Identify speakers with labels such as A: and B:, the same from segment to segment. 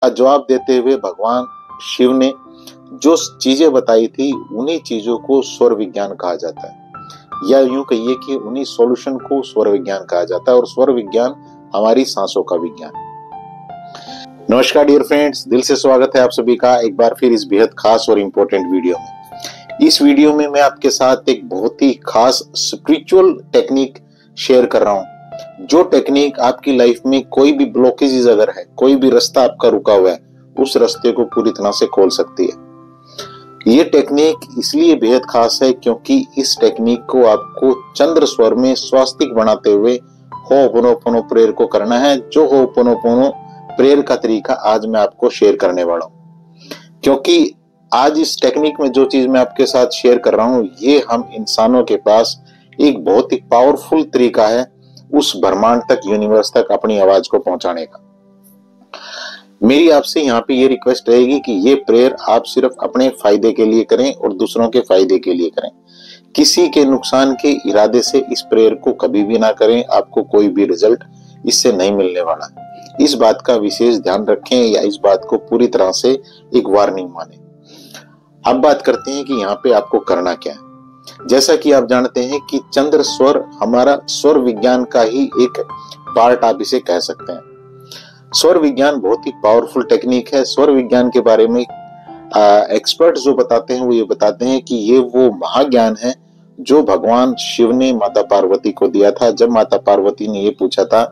A: का जवाब देते हुए भगवान शिव ने जो चीजें बताई थी उन्हीं चीजों को स्वर विज्ञान कहा जाता है, या यूं कहिए कि उन्हीं सॉल्यूशन को स्वर विज्ञान कहा जाता है। और स्वर विज्ञान हमारी सांसों का विज्ञान है। नमस्कार डियर फ्रेंड्स, दिल से स्वागत है आप सभी का एक बार फिर इस बेहद खास और इम्पोर्टेंट वीडियो में। इस वीडियो में मैं आपके साथ एक बहुत ही खास स्पिरिचुअल टेक्निक शेयर कर रहा हूं, जो टेक्निक आपकी लाइफ में कोई भी ब्लॉकेजेस अगर है, कोई भी रास्ता आपका रुका हुआ है, उस रास्ते को पूरी तरह से खोल सकती है। ये टेक्निक इसलिए बेहद खास है क्योंकि इस टेक्निक को आपको चंद्र स्वर में स्वास्तिक बनाते हुए होपोनोपोनो प्रेयर को करना है। जो होपोनोपोनो प्रेयर का तरीका आज मैं आपको शेयर करने वाला हूं, क्योंकि आज इस टेक्निक में जो चीज मैं आपके साथ शेयर कर रहा हूं, ये हम इंसानों के पास एक बहुत ही पावरफुल तरीका है उस ब्रह्मांड तक, यूनिवर्स तक अपनी आवाज को पहुंचाने का। मेरी आपसे यहाँ पे ये रिक्वेस्ट रहेगी कि ये प्रेयर आप सिर्फ अपने फायदे के लिए करें और दूसरों के फायदे के लिए करें। किसी के नुकसान के इरादे से इस प्रेयर को कभी भी ना करें, आपको कोई भी रिजल्ट इससे नहीं मिलने वाला। इस बात का विशेष ध्यान रखें, या इस बात को पूरी तरह से एक वार्निंग माने। अब बात करते हैं कि यहाँ पे आपको करना क्या है। जैसा कि आप जानते हैं कि चंद्र स्वर हमारा स्वर विज्ञान का ही एक पार्ट आप इसे कह सकते हैं। स्वर विज्ञान बहुत ही पावरफुल टेक्निक है। स्वर विज्ञान के बारे में एक्सपर्ट जो बताते हैं वो ये बताते हैं कि ये वो महाज्ञान है जो भगवान शिव ने माता पार्वती को दिया था, जब माता पार्वती ने ये पूछा था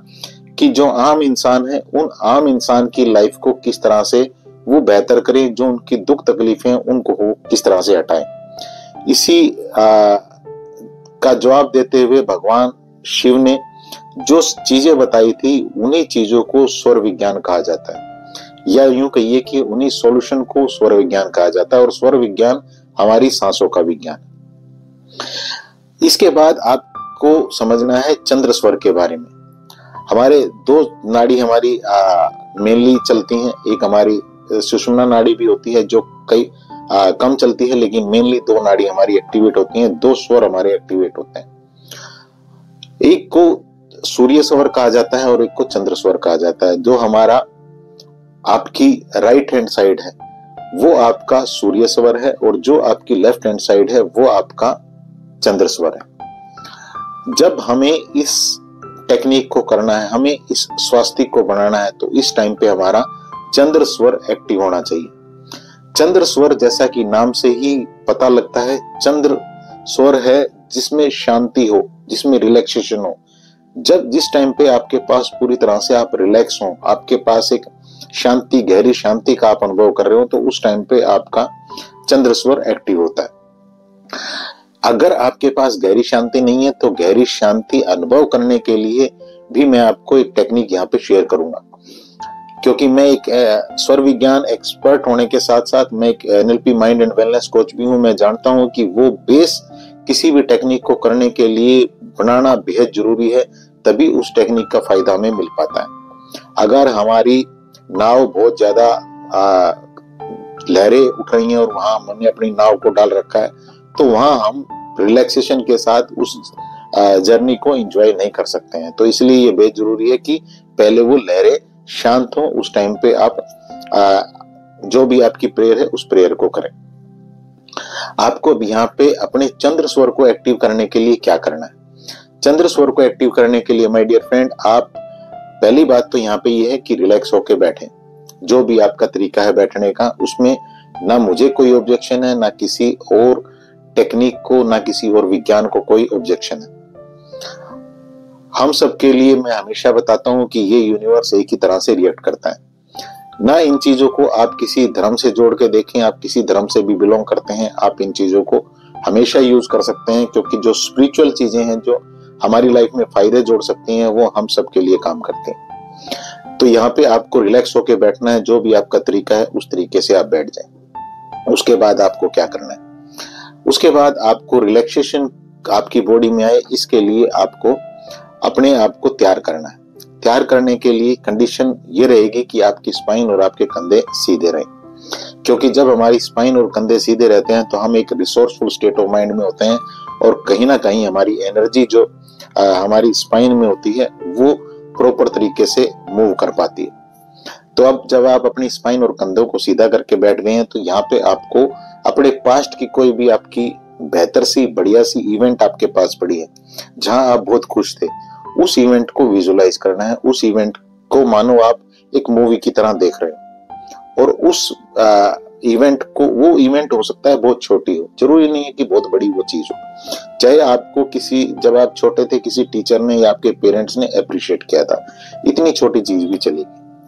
A: कि जो आम इंसान है उन आम इंसान की लाइफ को किस तरह से वो बेहतर करें, जो उनकी दुख तकलीफें उनको वो किस तरह से हटाएं। इसी का जवाब देते हुए भगवान शिव ने जो चीजें बताई थी उन्हीं चीजों को स्वर विज्ञान कहा जाता है, या यूं कहिए कि उन्हीं सॉल्यूशन को स्वर विज्ञान कहा जाता है। और स्वर विज्ञान हमारी सांसों का विज्ञान है। इसके बाद आपको समझना है चंद्र स्वर के बारे में। हमारे दो नाड़ी हमारी मेनली चलती हैं। एक हमारी सुषुम्ना नाड़ी भी होती है जो कई कम चलती है, लेकिन मेनली दो नाड़ी हमारी एक्टिवेट होती हैं, दो स्वर हमारे एक्टिवेट होते हैं। एक को सूर्य स्वर कहा जाता है और एक को चंद्र स्वर कहा जाता है। जो हमारा आपकी राइट हैंड साइड है वो आपका सूर्य स्वर है, और जो आपकी लेफ्ट हैंड साइड है वो आपका चंद्र स्वर है। जब हमें इस टेक्निक को करना है, हमें इस स्वास्तिक को बनाना है, तो इस टाइम पे हमारा चंद्र स्वर एक्टिव होना चाहिए। चंद्र स्वर जैसा कि नाम से ही पता लगता है, चंद्र स्वर है जिसमें शांति हो, जिसमें रिलैक्सेशन हो। जब जिस टाइम पे आपके पास पूरी तरह से आप रिलैक्स हो, आपके पास एक शांति, गहरी शांति का आप अनुभव कर रहे हो, तो उस टाइम पे आपका चंद्र स्वर एक्टिव होता है। अगर आपके पास गहरी शांति नहीं है तो गहरी शांति अनुभव करने के लिए भी मैं आपको एक टेक्निक यहाँ पे शेयर करूंगा, क्योंकि मैं एक स्वर विज्ञान एक्सपर्ट होने के साथ साथ मैं एक NLP mind and wellness coach भी हूँ। मैं जानता हूँ कि वो बेस किसी भी टेक्निक को करने के लिए बनाना बेहद जरूरी है, तभी उस टेक्निक का फायदा हमें मिल पाता है। अगर हमारी नाव बहुत ज्यादा लहरें उठ रही हैं और वहां हमने अपनी नाव को डाल रखा है, तो वहां हम रिलैक्सेशन के साथ उस जर्नी को एंजॉय नहीं कर सकते हैं। तो इसलिए ये बेहद जरूरी है कि पहले वो लहरें शांत हो, उस टाइम पे आप जो भी आपकी प्रेयर है उस प्रेयर को करें। आपको अब यहाँ पे अपने चंद्र स्वर को एक्टिव करने के लिए क्या करना है। चंद्र स्वर को एक्टिव करने के लिए माय डियर फ्रेंड, आप पहली बात तो यहाँ पे ये है कि रिलैक्स होके बैठें। जो भी आपका तरीका है बैठने का, उसमें ना मुझे कोई ऑब्जेक्शन है, ना किसी और टेक्निक को, ना किसी और विज्ञान को कोई ऑब्जेक्शन है। हम सबके लिए मैं हमेशा बताता हूं कि ये यूनिवर्स एक ही तरह से रिएक्ट करता है। ना इन चीजों को आप किसी धर्म से जोड़ के देखें, आप किसी धर्म से भी बिलोंग करते हैं, आप इन चीजों को हमेशा यूज कर सकते हैं, क्योंकि जो स्पिरिचुअल चीजें हैं जो हमारी लाइफ में फायदे जोड़ सकती हैं वो हम सबके लिए काम करते हैं। तो यहाँ पे आपको रिलैक्स होके बैठना है। जो भी आपका तरीका है उस तरीके से आप बैठ जाएं। उसके बाद आपको क्या करना है, उसके बाद आपको रिलैक्सेशन आपकी बॉडी में आए, इसके लिए आपको अपने आप को तैयार करना है। तैयार करने के लिए कंडीशन ये रहेगी कि आपकी स्पाइन और आपके कंधे सीधे रहें, क्योंकि जब हमारी स्पाइन और कंधे सीधे रहते हैं तो हम एक रिसोर्सफुल स्टेट ऑफ माइंड में होते हैं, और कहीं ना कहीं हमारी एनर्जी जो हमारी स्पाइन में होती है वो प्रॉपर तरीके से मूव कर पाती है। तो अब जब आप अपनी स्पाइन और कंधों को सीधा करके बैठ गए हैं, तो यहाँ पे आपको अपने पास्ट की कोई भी आपकी बेहतर सी बढ़िया सी इवेंट आपके पास पड़ी है जहां आप बहुत खुश थे, उस इवेंट को विजुलाइज करना है। उस इवेंट को मानो आप एक मूवी की तरह देख रहे हो, और उस इवेंट को, वो इवेंट हो सकता है बहुत छोटी हो, जरूरी नहीं है कि बहुत बड़ी वो चीज हो। चाहे आपको किसी, जब आप छोटे थे किसी टीचर ने या आपके पेरेंट्स ने अप्रिशिएट किया था, इतनी छोटी चीज भी चलेगी,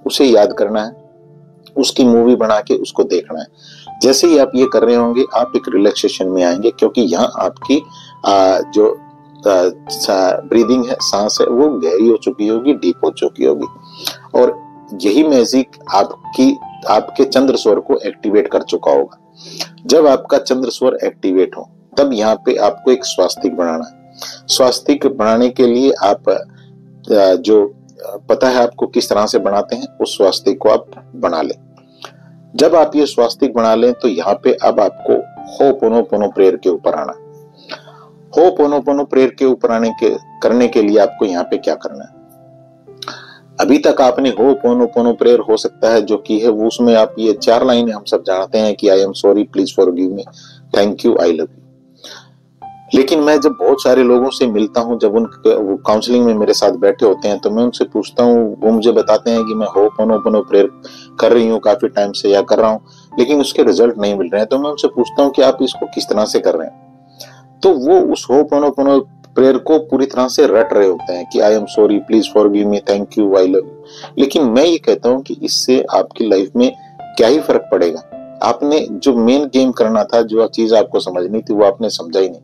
A: उसे याद करना है, उसकी मूवी बना के उसको देखना है। जैसे ही आप ये कर रहे होंगे आप एक रिलैक्सेशन में आएंगे, क्योंकि यहाँ आपकी जो ब्रीदिंग है, सांस है, वो गहरी हो चुकी होगी, डीप हो चुकी होगी, और यही मैजिक आपके चंद्र स्वर को एक्टिवेट कर चुका होगा। जब आपका चंद्र स्वर एक्टिवेट हो, तब यहाँ पे आपको एक स्वास्तिक बनाना है। स्वास्तिक बनाने के लिए आप जो पता है आपको किस तरह से बनाते हैं, उस स्वास्तिक को आप बना लें। जब आप ये स्वास्तिक बना लें, तो यहाँ पे अब आपको होपोनोपोनो प्रेयर के ऊपर आना। होपोनोपोनो प्रेयर के ऊपर करने के लिए आपको यहाँ पे क्या करना है? अभी तक आपने होपोनोपोनो प्रेयर हो सकता है जो की है, वो उसमें आप ये 4 लाइनें हम सब जानते हैं कि I am sorry, please forgive me, thank you, I love you. लेकिन मैं जब बहुत सारे लोगों से मिलता हूं, जब वो काउंसलिंग में मेरे साथ बैठे होते हैं, तो मैं उनसे पूछता हूं, वो मुझे बताते हैं कि मैं होपोनोपोनो प्रेयर कर रही हूँ काफी टाइम से या कर रहा हूँ, लेकिन उसके रिजल्ट नहीं मिल रहे हैं। तो मैं उनसे पूछता हूँ कि आप इसको किस तरह से कर रहे हैं? तो वो उस होपोनोपोनो प्रेयर को पूरी तरह से रट रहे होते हैं कि I am sorry, please forgive me, thank you, I love you. लेकिन मैं ये कहता हूँ कि इससे आपकी लाइफ में क्या ही फर्क पड़ेगा? आपने जो मेन गेम करना था, जो चीज आपको समझनी थी, वो आपने समझा ही नहीं।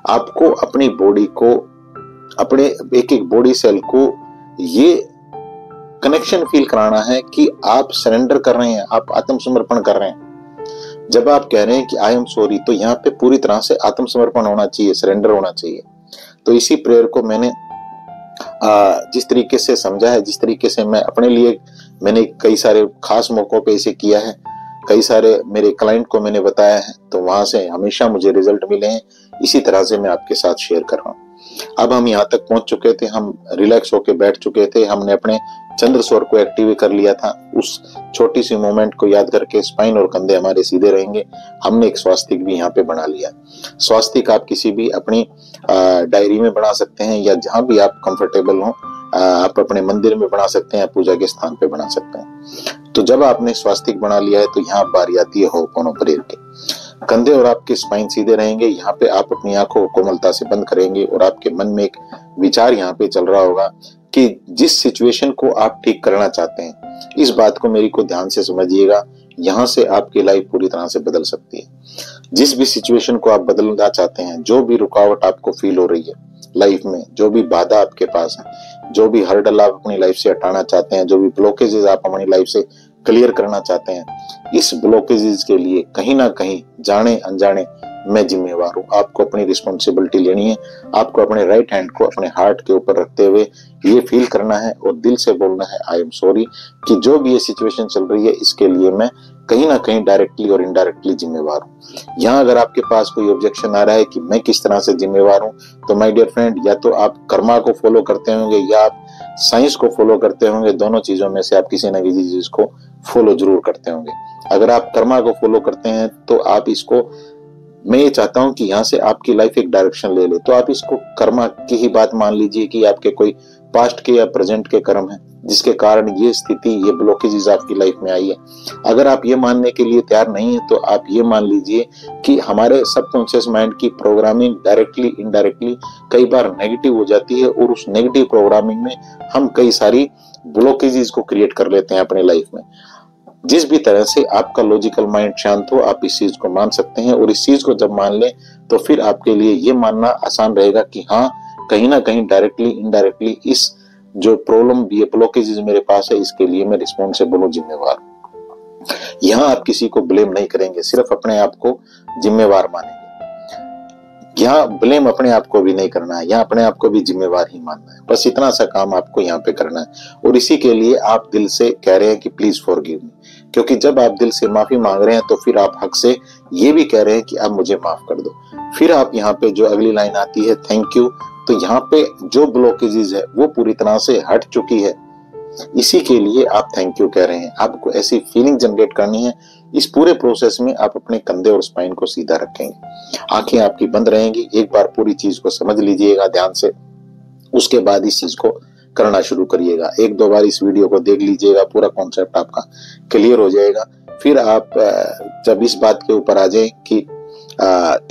A: आपको अपनी बॉडी को, अपने एक एक बॉडी सेल को ये कनेक्शन फील कराना है कि आप सरेंडर कर रहे हैं, आप आत्मसमर्पण कर रहे हैं। जब आप कह रहे हैं कि आई एम सॉरी, तो यहाँ पे पूरी तरह से आत्मसमर्पण होना चाहिए, सरेंडर होना चाहिए। तो इसी प्रेयर को मैंने जिस तरीके से समझा है, जिस तरीके से मैं अपने लिए, मैंने कई सारे खास मौकों पे इसे किया है, कई सारे मेरे क्लाइंट को मैंने बताया है, तो वहां से हमेशा मुझे रिजल्ट मिले हैं। इसी तरह से मैं आपके साथ शेयर कर रहा हूँ। अब हम यहाँ तक पहुंच चुके थे, हम रिलैक्स होके बैठ चुके थे, हमने अपने चंद्र स्वर को एक्टिवेट कर लिया था। उस छोटी सी मोमेंट को याद करके स्पाइन और कंधे हमारे सीधे रहेंगे। हमने एक स्वास्तिक भी यहाँ पे बना लिया। स्वास्तिक आप किसी भी अपनी डायरी में बना सकते हैं, या जहां भी आप कंफर्टेबल हो, आप अपने मंदिर में बना सकते हैं, पूजा के स्थान पे बना सकते हैं। तो जब आपने स्वास्तिक बना लिया है, तो यहाँ बारी आती है होपोनो प्रेयर की। कंधे और आपके स्पाइन सीधे रहेंगे। यहाँ पे आप अपनी आंखों को कोमलता से बंद करेंगे, और आपके मन में एक विचार यहाँ पे चल रहा होगा कि जिस सिचुएशन को आप ठीक करना चाहते हैं, इस बात को मेरी को ध्यान से समझिएगा, यहाँ से आपकी लाइफ पूरी तरह से बदल सकती है। जिस भी सिचुएशन को आप बदलना चाहते हैं, जो भी रुकावट आपको फील हो रही है लाइफ में, जो भी बाधा आपके पास है, जो भी हर्डल आप अपनी लाइफ से हटाना चाहते हैं, जो भी ब्लॉकेजेस आप अपनी लाइफ से क्लियर करना चाहते हैं, इस ब्लॉकेजेस के लिए कहीं ना कहीं जाने अनजाने मैं जिम्मेवार हूं। आपको अपनी रिस्पॉन्सिबिलिटी लेनी है। आपको अपने राइट हैंड को अपने हार्ट के ऊपर रखते हुए ये फील करना है और दिल से बोलना है, आई एम सॉरी, कि जो भी ये सिचुएशन चल रही है, इसके लिए मैं कहीं ना कहीं डायरेक्टली और इनडायरेक्टली जिम्मेवार हूँ। यहाँ अगर आपके पास कोई ऑब्जेक्शन आ रहा है कि मैं किस तरह से जिम्मेवार हूँ, तो माय डियर फ्रेंड, या तो आप कर्मा को फॉलो करते होंगे या आप साइंस को फॉलो करते होंगे। दोनों चीजों में से आप किसी न किसी चीज को फॉलो जरूर करते होंगे। अगर आप कर्मा को फॉलो करते हैं, तो आप इसको, मैं ये चाहता हूं कि यहाँ से आपकी लाइफ एक डायरेक्शन ले ले, तो आप इसको कर्मा की ही बात मान लीजिए कि आपके कोई पास्ट के या प्रेजेंट के कर्म है जिसके कारण ये स्थिति, ये ब्लॉकेजेस आपकी लाइफ में आई है। अगर आप ये मानने के लिए तैयार नहीं है, तो आप ये मान लीजिए कि हमारे सबकॉन्शियस माइंड की प्रोग्रामिंग डायरेक्टली इनडायरेक्टली कई बार नेगेटिव हो जाती है, और उस नेगेटिव प्रोग्रामिंग में हम कई सारी ब्लॉकेजेस को क्रिएट कर लेते हैं अपने लाइफ में। जिस भी तरह से आपका लॉजिकल माइंड शांत हो, आप इस चीज को मान सकते हैं, और इस चीज को जब मान लें, तो फिर आपके लिए ये मानना आसान रहेगा कि हाँ, कहीं ना कहीं डायरेक्टली इनडायरेक्टली इस जो प्रॉब्लम, ये ब्लॉकेजेस मेरे पास है, इसके लिए मैं रिस्पॉन्सिबल हूँ, जिम्मेवार हूँ। यहाँ आप किसी को ब्लेम नहीं करेंगे, सिर्फ अपने आप को जिम्मेवार मानेंगे। यहाँ ब्लेम अपने आप को भी नहीं करना है, यहाँ अपने आप को भी जिम्मेवार ही मानना है। बस इतना सा काम आपको यहाँ पे करना है, और इसी के लिए आप दिल से कह रहे हैं कि प्लीज फॉरगिव मी, क्योंकि जब आप दिल से माफी मांग रहे हैं, तो फिर आप हक से ये भी कह रहे हैं कि अब मुझे माफ कर दो। फिर आप यहाँ पे जो अगली लाइन आती है, थैंक यू, तो यहाँ पे जो ब्लॉकेजेस है वो पूरी तरह से हट चुकी है। इसी के लिए आप थैंक यू कह रहे हैं। आपको ऐसी फीलिंग जनरेट करनी है। इस पूरे प्रोसेस में आप अपने कंधे और स्पाइन को सीधा रखेंगे, आंखें आपकी बंद रहेंगी। एक बार पूरी चीज को समझ लीजिएगा ध्यान से, उसके बाद इस चीज को करना शुरू करिएगा। एक दो बार इस वीडियो को देख लीजिएगा, पूरा कॉन्सेप्ट आपका क्लियर हो जाएगा। फिर आप जब इस बात के ऊपर आ जाए कि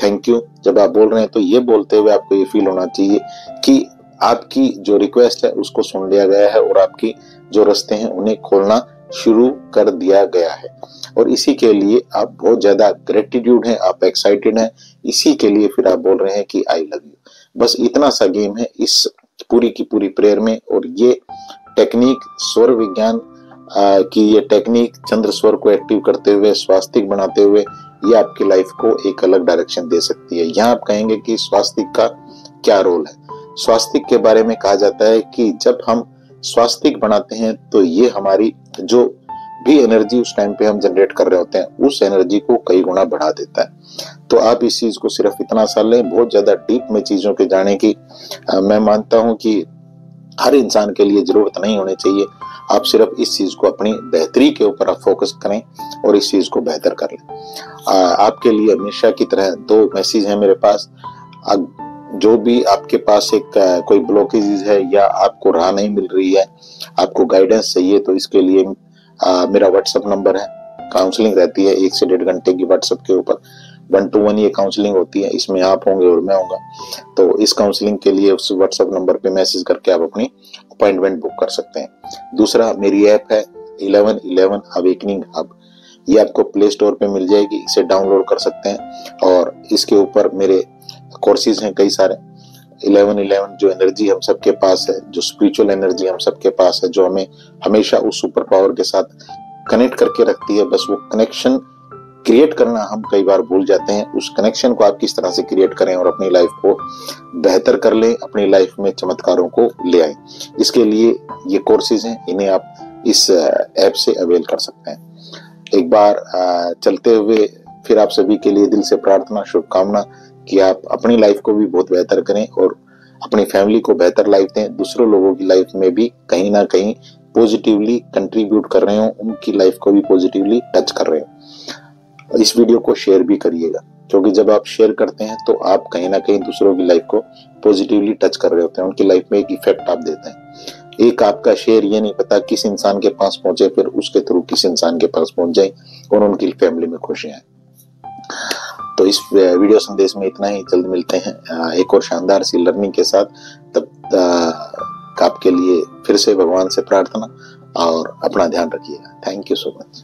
A: थैंक यू जब आप बोल रहे हैं, तो ये बोलते हुए आपको ये फील होना चाहिए कि आपकी जो रिक्वेस्ट है उसको सुन लिया गया है और आपकी जो रास्ते हैं उन्हें खोलना शुरू कर दिया गया है। और इसी के लिए आप बहुत ज्यादा ग्रेटिट्यूड हैं, आप एक्साइटेड हैं, इसी के लिए फिर आप बोल रहे हैं कि आई लव यू। बस इतना सा गेम है इस पूरी की पूरी प्रेयर में। और ये टेक्निक स्वर विज्ञान की ये टेक्निक चंद्र स्वर को एक्टिव करते हुए, स्वास्तिक बनाते हुए, ये आपकी लाइफ को एक अलग डायरेक्शन दे सकती है। यहाँ आप कहेंगे कि स्वास्तिक का क्या रोल है। स्वास्तिक के बारे में कहा जाता है कि जब हम स्वास्तिक बनाते हैं तो ये हमारी जो भी एनर्जी उस टाइम पे हम जनरेट कर रहे होते हैं उस एनर्जी को कई गुना बढ़ा देता है। तो आप इस चीज को सिर्फ इतना सा लें, बहुत ज्यादा डीप में चीजों के जाने की मैं मानता हूं कि हर इंसान के लिए जरूरत नहीं होनी चाहिए। आप सिर्फ इस चीज को अपनी बेहतरी के ऊपर आप फोकस करें और इस चीज को बेहतर कर लें। आपके लिए हमेशा की तरह दो मैसेज है मेरे पास। जो भी आपके पास एक कोई ब्लॉकेज है या आपको राह नहीं मिल रही है, आपको गाइडेंस चाहिए, तो इसके लिए मेरा व्हाट्सएप नंबर है। काउंसलिंग रहती है 1 से 1.5 घंटे की व्हाट्सएप के ऊपर। 1 to 1 ये काउंसलिंग होती है, इसमें आप होंगे और मैं होगा। तो इस काउंसलिंग के लिए उस व्हाट्सएप नंबर पे मैसेज करके आप अपनी अपॉइंटमेंट बुक कर सकते हैं। दूसरा, मेरी ऐप है 1111 अवेकनिंग हब, ये आपको प्ले स्टोर पे मिल जाएगी, इसे डाउनलोड कर सकते हैं। और इसके ऊपर मेरे कोर्सेज हैं कई सारे। 1111 जो एनर्जी हम सबके पास है, जो स्पिरिचुअल एनर्जी हम सबके पास है, जो हमें हमेशा उस सुपर पावर के साथ कनेक्ट करके रखती है, बस वो कनेक्शन क्रिएट करना हम कई बार भूल जाते हैं। उस कनेक्शन को आप किस तरह से क्रिएट करें और अपनी लाइफ को बेहतर कर लें, अपनी लाइफ में चमत्कारों को ले आए, इसके लिए ये कोर्सेज हैं, इन्हें आप इस ऐप से अवेल कर सकते हैं। एक बार चलते हुए फिर आप सभी के लिए दिल से प्रार्थना, शुभकामना कि आप अपनी लाइफ को भी बहुत बेहतर करें और अपनी फैमिली को बेहतर लाइफ दें, दूसरों लोगों की लाइफ में भी कहीं ना कहीं पॉजिटिवली कंट्रीब्यूट कर रहे हो, उनकी लाइफ को भी पॉजिटिवली टच कर रहे हो। इस वीडियो को शेयर भी करिएगा, क्योंकि जब आप शेयर करते हैं तो आप कहीं ना कहीं दूसरों की लाइफ को पॉजिटिवली टच कर रहे होते हैं, उनकी लाइफ में एक इफेक्ट आप देते हैं। एक आपका शेयर ये नहीं पता किस इंसान के पास पहुंचे, फिर उसके थ्रू किस इंसान के पास पहुंच जाए और उनकी फैमिली में खुशियां आए। तो इस वीडियो संदेश में इतना ही। जल्द मिलते हैं एक और शानदार सी लर्निंग के साथ। तब आपके लिए फिर से भगवान से प्रार्थना और अपना ध्यान रखिएगा। Thank you so much.